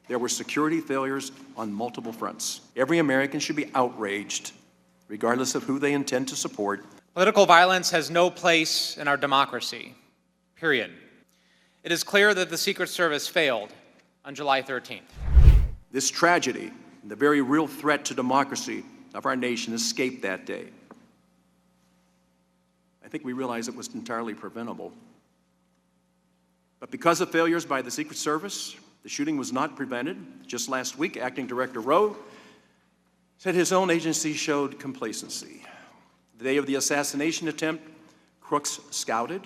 There were security failures on multiple fronts. Every American should be outraged, regardless of who they intend to support. Political violence has no place in our democracy, period. It is clear that the Secret Service failed on July 13th. This tragedy, and the very real threat to democracy of our nation, escaped that day. I think we realized it was entirely preventable. But because of failures by the Secret Service, the shooting was not prevented. Just last week, Acting Director Rowe said his own agency showed complacency. The day of the assassination attempt, crooks scouted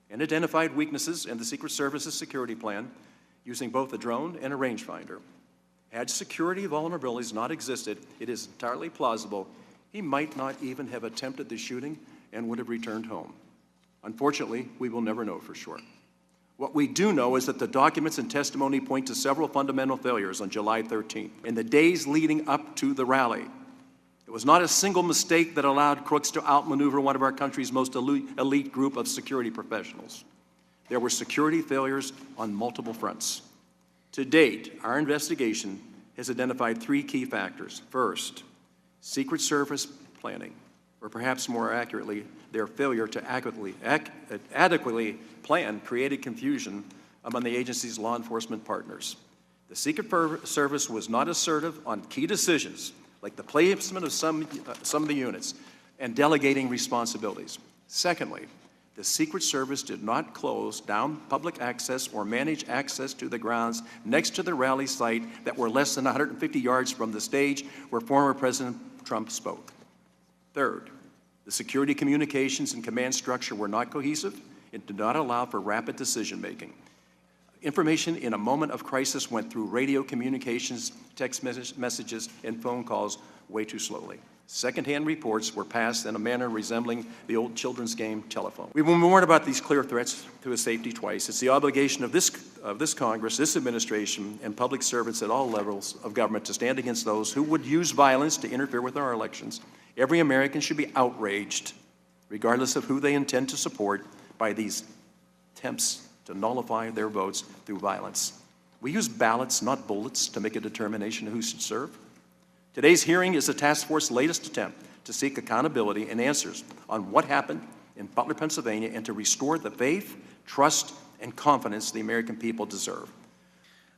and identified weaknesses in the Secret Service's security plan using both a drone and a rangefinder. Had security vulnerabilities not existed, it is entirely plausible he might not even have attempted the shooting and would have returned home. Unfortunately, we will never know for sure. What we do know is that the documents and testimony point to several fundamental failures on July 13th. In the days leading up to the rally, it was not a single mistake that allowed crooks to outmaneuver one of our country's most elite group of security professionals. There were security failures on multiple fronts. To date, our investigation has identified three key factors. First, Secret Service planning, or perhaps more accurately, their failure to adequately plan created confusion among the agency's law enforcement partners. The Secret Service was not assertive on key decisions, like the placement of some of the units and delegating responsibilities. Secondly, the Secret Service did not close down public access or manage access to the grounds next to the rally site that were less than 150 yards from the stage where former President Trump spoke. Third, the security communications and command structure were not cohesive and did not allow for rapid decision-making. Information in a moment of crisis went through radio communications, text messages, and phone calls way too slowly. Second-hand reports were passed in a manner resembling the old children's game telephone. We've been warned about these clear threats to his safety twice. It's the obligation of this Congress, this administration, and public servants at all levels of government to stand against those who would use violence to interfere with our elections. Every American should be outraged, regardless of who they intend to support, by these attempts to nullify their votes through violence. We use ballots, not bullets, to make a determination of who should serve. Today's hearing is the task force's latest attempt to seek accountability and answers on what happened in Butler, Pennsylvania, and to restore the faith, trust, and confidence the American people deserve.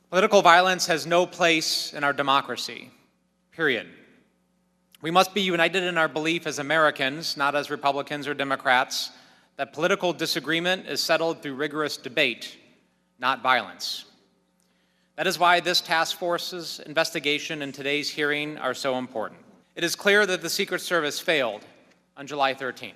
Political violence has no place in our democracy, period. We must be united in our belief as Americans, not as Republicans or Democrats, that political disagreement is settled through rigorous debate, not violence. That is why this task force's investigation and today's hearing are so important. It is clear that the Secret Service failed on July 13th.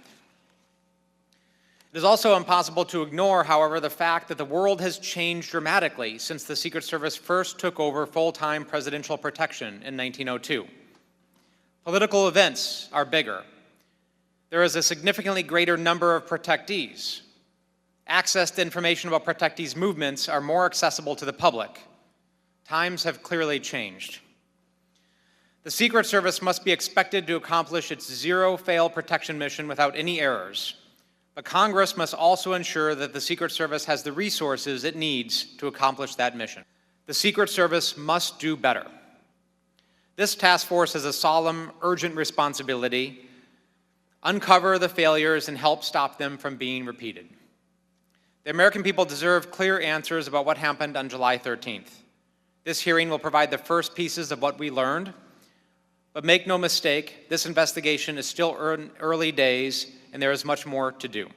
It is also impossible to ignore, however, the fact that the world has changed dramatically since the Secret Service first took over full-time presidential protection in 1902. Political events are bigger. There is a significantly greater number of protectees. Access to information about protectees' movements are more accessible to the public. Times have clearly changed. The Secret Service must be expected to accomplish its zero-fail protection mission without any errors. But Congress must also ensure that the Secret Service has the resources it needs to accomplish that mission. The Secret Service must do better. This task force has a solemn, urgent responsibility: uncover the failures and help stop them from being repeated. The American people deserve clear answers about what happened on July 13th. This hearing will provide the first pieces of what we learned, but make no mistake, this investigation is still early days and there is much more to do.